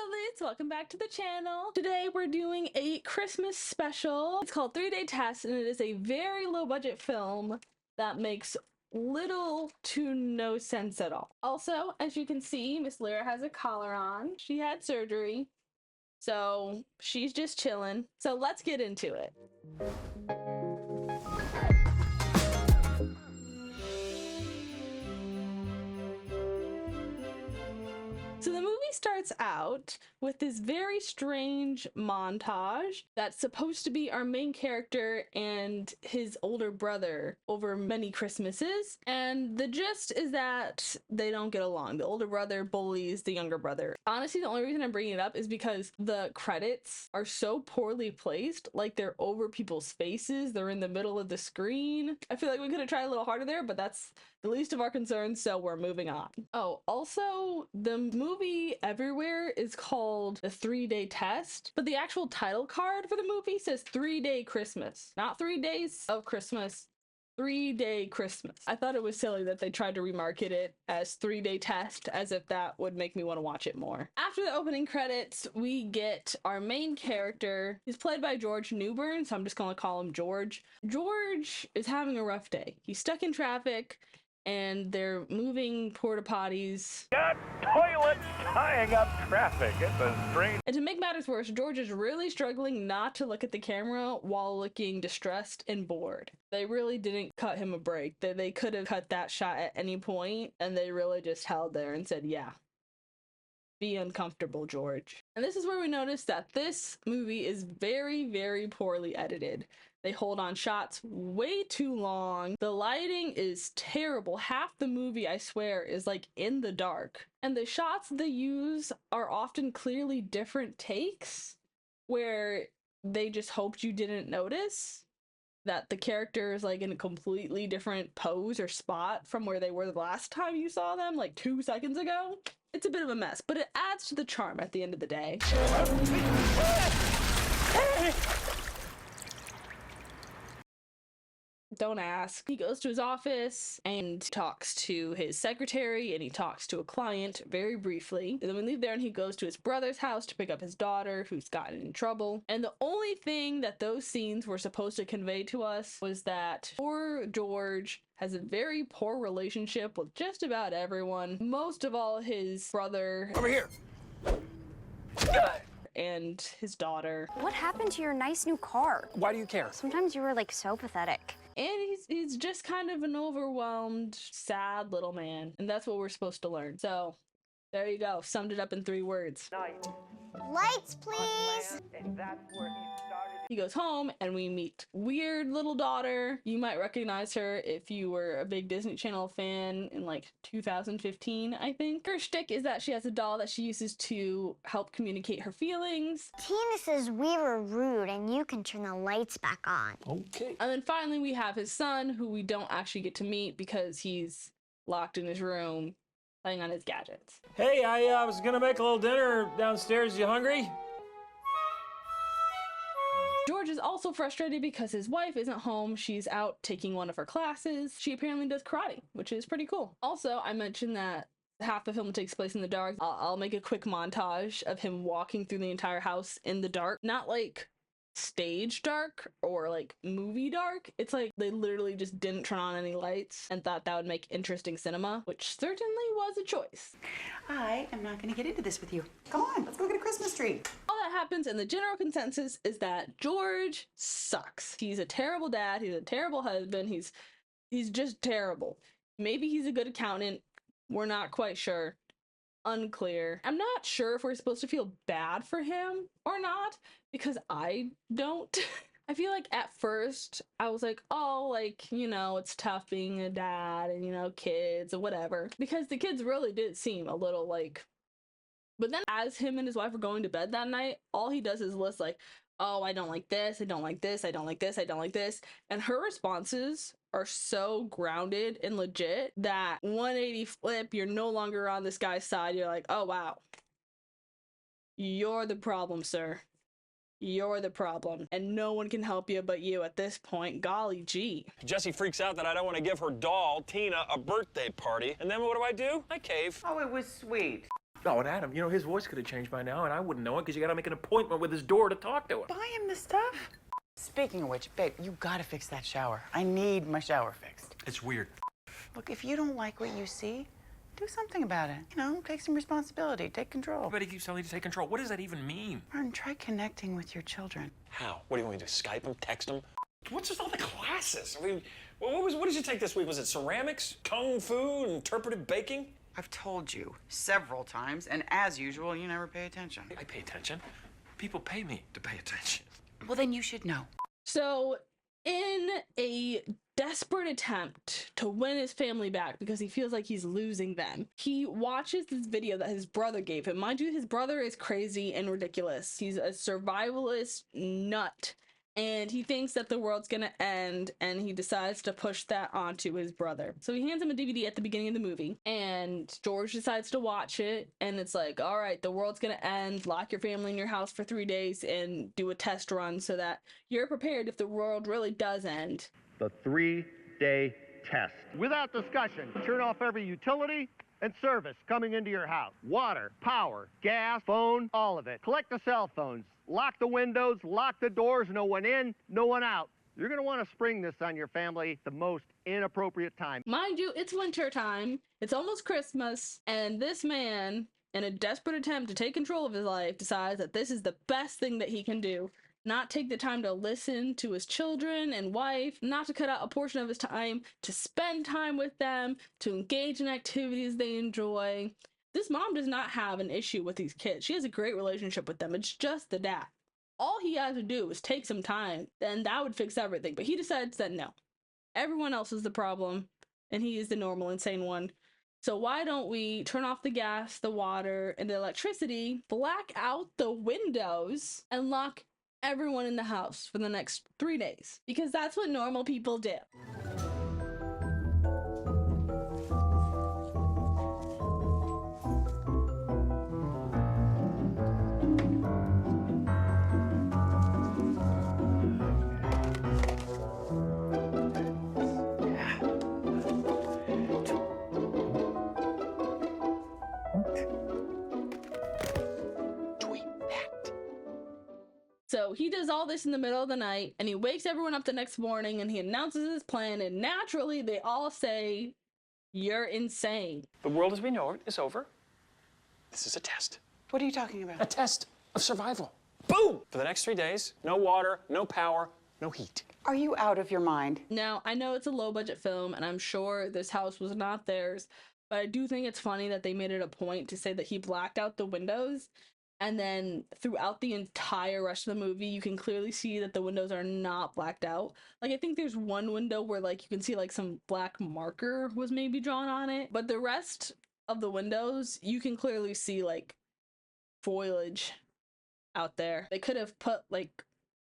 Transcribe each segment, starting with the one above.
lovelies, welcome back to the channel. Today we're doing a Christmas special. It's called 3-Day Test and it is a very low budget film that makes little to no sense at all. Also, as you can see, Miss Lyra has a collar on. She had surgery, so she's just chilling. So let's get into it. So the movie starts out with this very strange montage that's supposed to be our main character and his older brother over many Christmases. And the gist is that they don't get along. The older brother bullies the younger brother. Honestly, the only reason I'm bringing it up is because the credits are so poorly placed. Like, they're over people's faces. They're in the middle of the screen. I feel like we could have tried a little harder there, but that's the least of our concerns, so we're moving on. Oh, also, the movie everywhere is called The 3-Day Test, but the actual title card for the movie says 3-Day Christmas. Not 3 days of Christmas, 3-Day Christmas. I thought it was silly that they tried to remarket it as 3-Day Test, as if that would make me want to watch it more. After the opening credits, we get our main character. He's played by George Newbern, so I'm just gonna call him George. George is having a rough day. He's stuck in traffic, and they're moving porta potties. Got toilets tying up traffic. It's a strange. And to make matters worse, George is really struggling not to look at the camera while looking distressed and bored. They really didn't cut him a break. They could have cut that shot at any point, and they really just held there and said, yeah, be uncomfortable, George. And this is where we notice that this movie is very, very poorly edited. They hold on shots way too long. The lighting is terrible. Half the movie, I swear, is like in the dark. And the shots they use are often clearly different takes where they just hoped you didn't notice that the character is like in a completely different pose or spot from where they were the last time you saw them, like 2 seconds ago. It's a bit of a mess, but it adds to the charm at the end of the day. Don't ask. He goes to his office and talks to his secretary, and he talks to a client very briefly. And then we leave there and he goes to his brother's house to pick up his daughter who's gotten in trouble. And the only thing that those scenes were supposed to convey to us was that poor George has a very poor relationship with just about everyone. Most of all his brother. Over here. And his daughter. What happened to your nice new car? Why do you care? Sometimes you were like so pathetic. And he's just kind of an overwhelmed, sad little man. And that's what we're supposed to learn. So there you go. Summed it up in 3 words. Lights, please. And that's where he started. He goes home and we meet weird little daughter. You might recognize her if you were a big Disney Channel fan in like 2015, I think. Her shtick is that she has a doll that she uses to help communicate her feelings. Tina says we were rude and you can turn the lights back on. Okay. And then finally we have his son, who we don't actually get to meet because he's locked in his room playing on his gadgets. Hey, I was gonna make a little dinner downstairs. You hungry? George is also frustrated because his wife isn't home. She's out taking one of her classes. She apparently does karate, which is pretty cool. Also, I mentioned that half the film takes place in the dark. I'll make a quick montage of him walking through the entire house in the dark. Not like stage dark or like movie dark. It's like they literally just didn't turn on any lights and thought that would make interesting cinema, which certainly was a choice. I am not going to get into this with you. Come on, let's go get a Christmas tree. All that happens, and the general consensus is that George sucks. He's a terrible dad. He's a terrible husband. He's just terrible. Maybe he's a good accountant. We're not quite sure. Unclear. I'm not sure if we're supposed to feel bad for him or not, because I don't. I feel like at first I was like, oh, like, you know, it's tough being a dad and, you know, kids and whatever, because the kids really did seem a little like. But then as him and his wife are going to bed that night, all he does is list like, oh, I don't like this, I don't like this, I don't like this, I don't like this. And her responses are so grounded and legit that 180 flip, you're no longer on this guy's side. You're like, oh, wow. You're the problem, sir. You're the problem. And no one can help you but you at this point. Golly gee. Jessie freaks out that I don't want to give her doll, Tina, a birthday party. And then what do? I cave. Oh, it was sweet. Oh, and Adam, you know, his voice could have changed by now, and I wouldn't know it because you got to make an appointment with his door to talk to him. Buy him the stuff. Speaking of which, babe, you gotta fix that shower. I need my shower fixed. It's weird. Look, if you don't like what you see, do something about it. You know, take some responsibility, take control. Everybody keeps telling you to take control. What does that even mean? Martin, try connecting with your children. How? What do you want me to Skype them, text them? What's with all the classes? I mean, what did you take this week? Was it ceramics, kung fu, interpretive baking? I've told you several times, and as usual, you never pay attention. I pay attention. People pay me to pay attention. Well, then you should know. So, in a desperate attempt to win his family back because he feels like he's losing them, he watches this video that his brother gave him. Mind you, his brother is crazy and ridiculous. He's a survivalist nut, and he thinks that the world's gonna end, and he decides to push that onto his brother. So he hands him a DVD at the beginning of the movie, and George decides to watch it, and it's like, all right, the world's gonna end, lock your family in your house for 3 days and do a test run so that you're prepared if the world really does end. The 3-day test. Without discussion, turn off every utility and service coming into your house. Water, power, gas, phone, all of it. Collect the cell phones. Lock the windows, lock the doors, no one in, no one out. You're going to want to spring this on your family the most inappropriate time. Mind you, it's winter time, it's almost Christmas, and this man, in a desperate attempt to take control of his life, decides that this is the best thing that he can do. Not take the time to listen to his children and wife, not to cut out a portion of his time to spend time with them, to engage in activities they enjoy. This mom does not have an issue with these kids. She has a great relationship with them. It's just the dad. All he has to do is take some time, and that would fix everything. But he decides that no. Everyone else is the problem, and he is the normal, insane one. So why don't we turn off the gas, the water, and the electricity, black out the windows, and lock everyone in the house for the next 3 days? Because that's what normal people do. So he does all this in the middle of the night, and he wakes everyone up the next morning, and he announces his plan, and naturally they all say, "You're insane." The world as we know it is over. This is a test. What are you talking about? A test of survival. Boom! For the next 3 days, no water, no power, no heat. Are you out of your mind? Now, I know it's a low-budget film, and I'm sure this house was not theirs, but I do think it's funny that they made it a point to say that he blacked out the windows. And then throughout the entire rest of the movie, you can clearly see that the windows are not blacked out. Like, I think there's one window where, like, you can see, like, some black marker was maybe drawn on it. But the rest of the windows, you can clearly see, like, foliage out there. They could have put, like,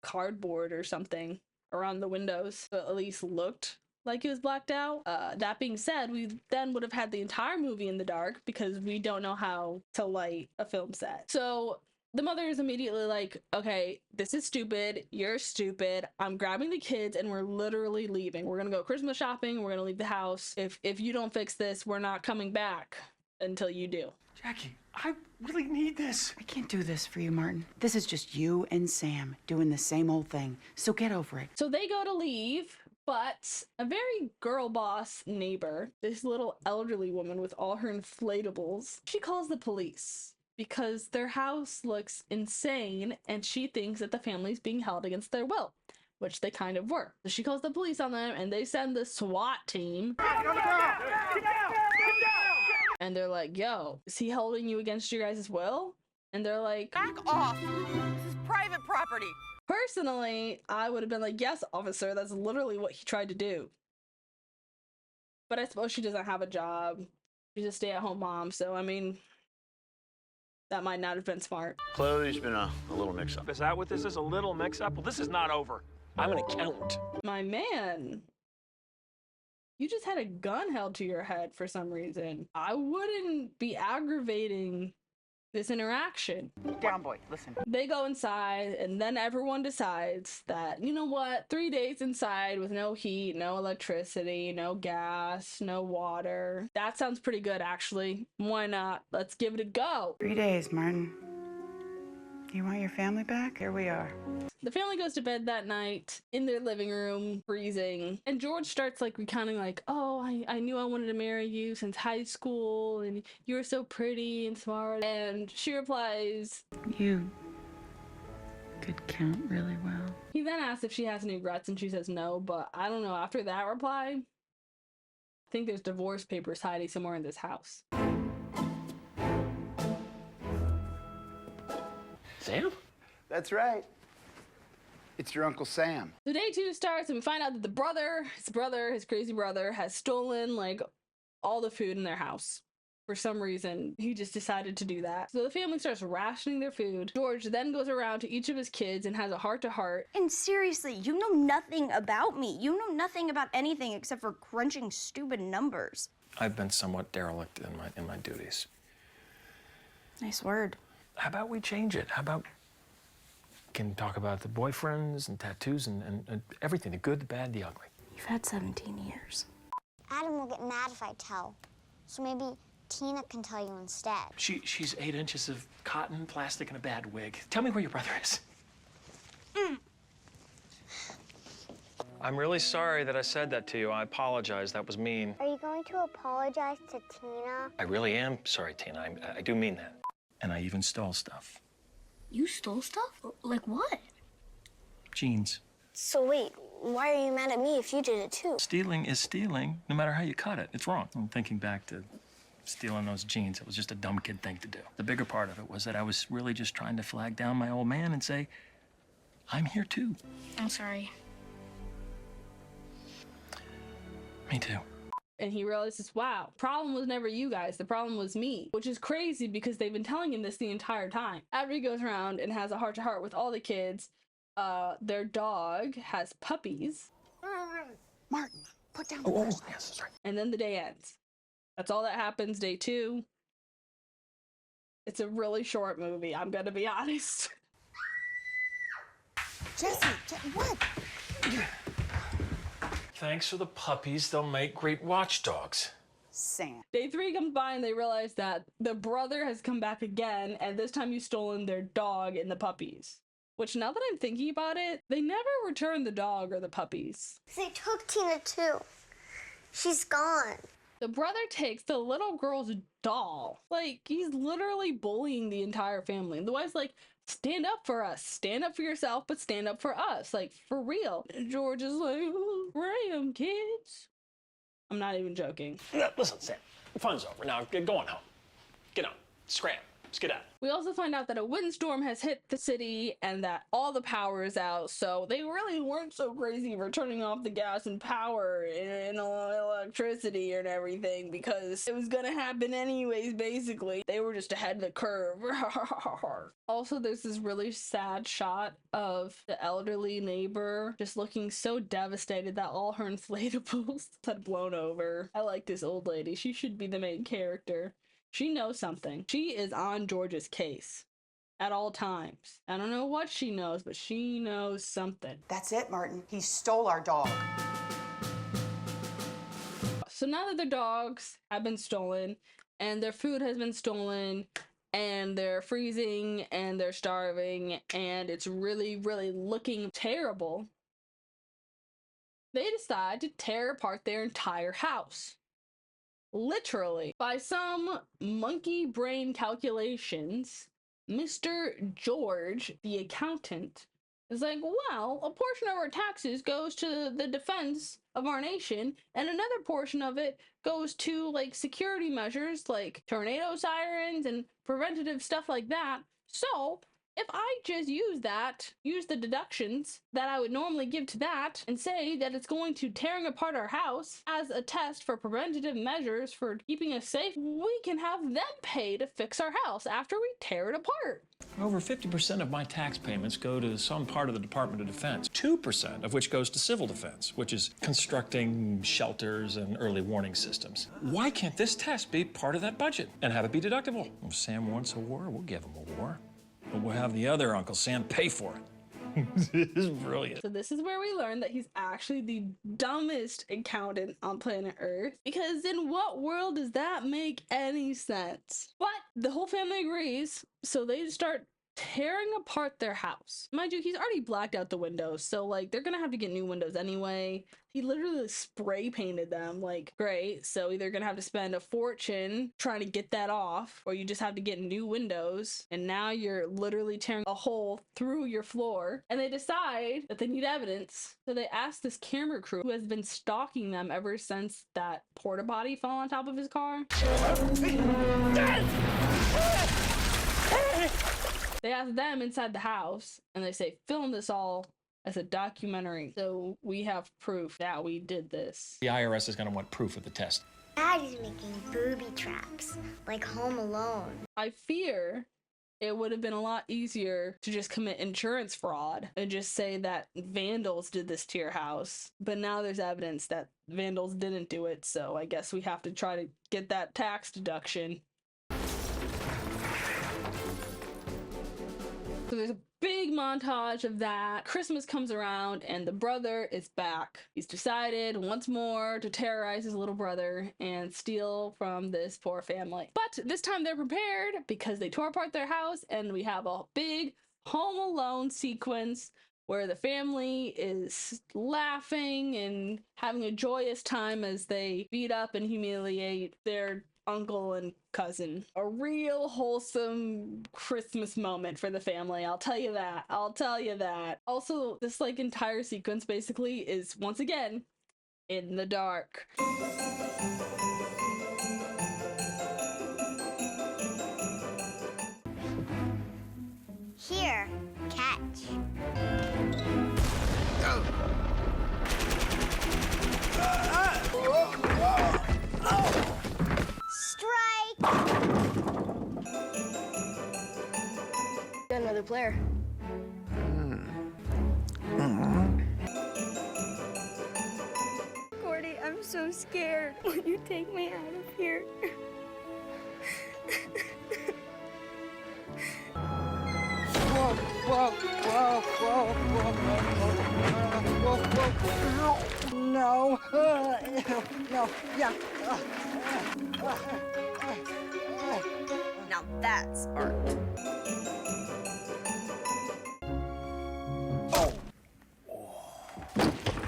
cardboard or something around the windows, but at least looked like it was blacked out. That being said, we then would have had the entire movie in the dark because we don't know how to light a film set. So the mother is immediately like, okay, this is stupid. You're stupid. I'm grabbing the kids and we're literally leaving. We're gonna go Christmas shopping. We're gonna leave the house. If you don't fix this, we're not coming back until you do. Jackie, I really need this. I can't do this for you, Martin. This is just you and Sam doing the same old thing. So get over it. So they go to leave, but a very girl boss neighbor, this little elderly woman with all her inflatables, she calls the police because their house looks insane and she thinks that the family's being held against their will, which they kind of were. So she calls the police on them and they send the SWAT team. Get on the ground! Get down! Get down! And they're like, yo, is he holding you against your guys' will? And they're like, Back off! This is private property. Personally, I would have been like, yes, officer, that's literally what he tried to do. But I suppose she doesn't have a job. She's a stay-at-home mom, so I mean, that might not have been smart. Clearly, there's been a little mix-up. Is that what this is? A little mix-up? Well, this is not over. I'm an accountant. My man, you just had a gun held to your head for some reason. I wouldn't be aggravating this interaction. Down, boy. Listen. They go inside, and then everyone decides that, you know what, 3 days inside with no heat, no electricity, no gas, no water. That sounds pretty good, actually. Why not? Let's give it a go. 3 days, Martin. You want your family back? Here we are. The family goes to bed that night in their living room, freezing. And George starts like recounting like, oh, I knew I wanted to marry you since high school and you were so pretty and smart. And she replies, You could count really well. he then asks if she has any regrets and she says no, but I don't know. After that reply, I think there's divorce papers hiding somewhere in this house. Sam? That's right. It's your Uncle Sam. So day 2 starts and we find out that his crazy brother, has stolen like all the food in their house. For some reason, he just decided to do that. So the family starts rationing their food. George then goes around to each of his kids and has a heart-to-heart. And seriously, you know nothing about me. You know nothing about anything except for crunching stupid numbers. I've been somewhat derelict in my duties. Nice word. How about we change it? How about we can talk about the boyfriends and tattoos and everything, the good, the bad, the ugly. You've had 17 years. Adam will get mad if I tell. So maybe Tina can tell you instead. She's 8 inches of cotton, plastic, and a bad wig. Tell me where your brother is. I'm really sorry that I said that to you. I apologize. That was mean. Are you going to apologize to Tina? I really am sorry, Tina. I do mean that. And I even stole stuff. You stole stuff? Like what? Jeans. So wait, why are you mad at me if you did it too? Stealing is stealing, no matter how you cut it. It's wrong. I'm thinking back to stealing those jeans. It was just a dumb kid thing to do. The bigger part of it was that I was really just trying to flag down my old man and say, I'm here too. I'm sorry. Me too. And he realizes, wow, problem was never you guys, the problem was me. Which is crazy because they've been telling him this the entire time. After he goes around and has a heart-to-heart with all the kids, their dog has puppies. Martin, put down the Oh, first. yes, that's right. And then the day ends. That's all that happens day 2. It's a really short movie, I'm gonna be honest. Jesse, what? Thanks for the puppies. They'll make great watchdogs. Sam. Day 3 comes by and they realize that the brother has come back again, and this time he's stolen their dog and the puppies. Which, now that I'm thinking about it, they never returned the dog or the puppies. They took Tina too. She's gone. The brother takes the little girl's doll. Like, he's literally bullying the entire family. And the wife's like, stand up for us. Stand up for yourself, but stand up for us. Like, for real. And George is like, oh, Graham, kids. I'm not even joking. Listen, Sam, the fun's over. Now, go on home. Get on. Scram. Let's get out. We also find out that a windstorm has hit the city and that all the power is out, so they really weren't so crazy for turning off the gas and power and electricity and everything because it was gonna happen anyways, basically. They were just ahead of the curve. Also, there's this really sad shot of the elderly neighbor just looking so devastated that all her inflatables had blown over. I like this old lady. She should be the main character. She knows something. She is on George's case at all times. I don't know what she knows, but she knows something. That's it, Martin. He stole our dog. So now that their dogs have been stolen and their food has been stolen and they're freezing and they're starving and it's really, really looking terrible, they decide to tear apart their entire house. Literally. By some monkey brain calculations, Mr. George, the accountant, is like, well, a portion of our taxes goes to the defense of our nation, and another portion of it goes to, like, security measures, like tornado sirens and preventative stuff like that. So, if I just use the deductions that I would normally give to that and say that it's going to tearing apart our house as a test for preventative measures for keeping us safe, we can have them pay to fix our house after we tear it apart. Over 50% of my tax payments go to some part of the Department of Defense, 2% of which goes to civil defense, which is constructing shelters and early warning systems. Why can't this test be part of that budget and have it be deductible? If Sam wants a war, we'll give him a war. But we'll have the other Uncle Sam pay for it. This is brilliant. So this is where we learn that he's actually the dumbest accountant on planet Earth. Because in what world does that make any sense? But the whole family agrees, so they start tearing apart their house. Mind you, he's already blacked out the windows, so like they're gonna have to get new windows anyway. He literally spray painted them. Like, great, so either gonna have to spend a fortune trying to get that off, or you just have to get new windows, and now you're literally tearing a hole through your floor. And they decide that they need evidence, so they ask this camera crew who has been stalking them ever since that porta potty fell on top of his car. They ask them inside the house, and they say, film this all as a documentary, so we have proof that we did this. The IRS is going to want proof of the test. Daddy's making booby traps, like Home Alone. I fear it would have been a lot easier to just commit insurance fraud and just say that vandals did this to your house. But now there's evidence that vandals didn't do it, so I guess we have to try to get that tax deduction. So there's a big montage of that. Christmas comes around and the brother is back. He's decided once more to terrorize his little brother and steal from this poor family. But this time they're prepared because they tore apart their house, and we have a big Home Alone sequence where the family is laughing and having a joyous time as they beat up and humiliate their uncle and cousin. A real wholesome Christmas moment for the family, I'll tell you that. I'll tell you that. Also, this like entire sequence basically is once again in the dark. Here, catch. Strike! Got another player. Gordy, I'm so scared. Will you take me out of here? Whoa, whoa, whoa, whoa, whoa, whoa, whoa, whoa, whoa. No. No. Yeah. Now that's art.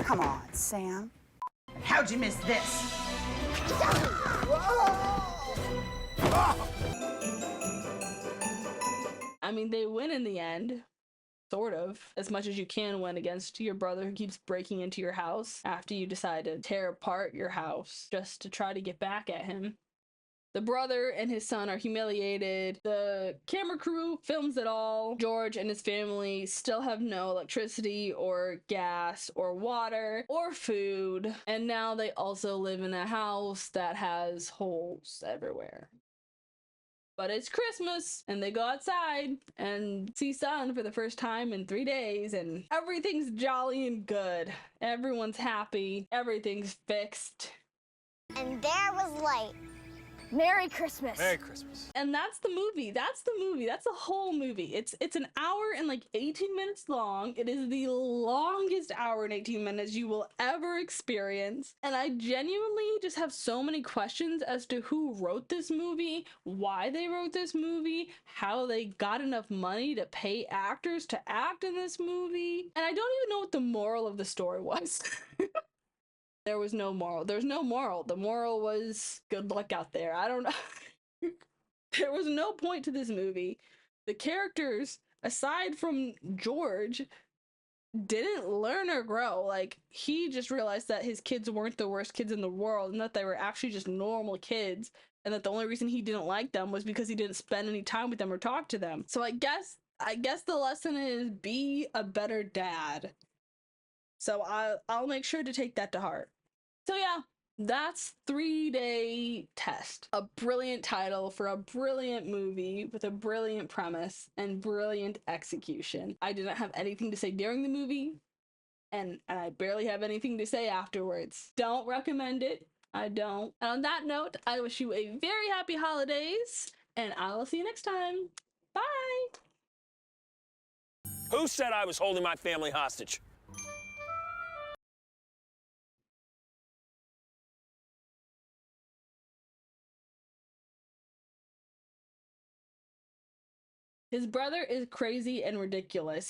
Come on, Sam. How'd you miss this? I mean, they win in the end. Sort of. As much as you can win against your brother who keeps breaking into your house after you decide to tear apart your house just to try to get back at him. The brother and his son are humiliated. The camera crew films it all. George and his family still have no electricity or gas or water or food. And now they also live in a house that has holes everywhere. But it's Christmas, and they go outside and see sun for the first time in 3 days, and everything's jolly and good. Everyone's happy. Everything's fixed. And there was light. Merry Christmas. Merry Christmas. And that's the movie. That's the movie. That's the whole movie. It's an hour and like 18 minutes long. It is the longest hour and 18 minutes you will ever experience. And I genuinely just have so many questions as to who wrote this movie, why they wrote this movie, how they got enough money to pay actors to act in this movie. And I don't even know what the moral of the story was. There was no moral. There's no moral. The moral was good luck out there. I don't know. There was no point to this movie. The characters, aside from George, didn't learn or grow. Like, he just realized that his kids weren't the worst kids in the world and that they were actually just normal kids, and that the only reason he didn't like them was because he didn't spend any time with them or talk to them. So I guess the lesson is be a better dad. So I'll make sure to take that to heart. So yeah, That's 3-Day Test. A brilliant title for a brilliant movie with a brilliant premise and brilliant execution. I didn't have anything to say during the movie, and I barely have anything to say afterwards. Don't recommend it. I don't. And on that note, I wish you a very happy holidays, and I will see you next time. Bye! Who said I was holding my family hostage? His brother is crazy and ridiculous.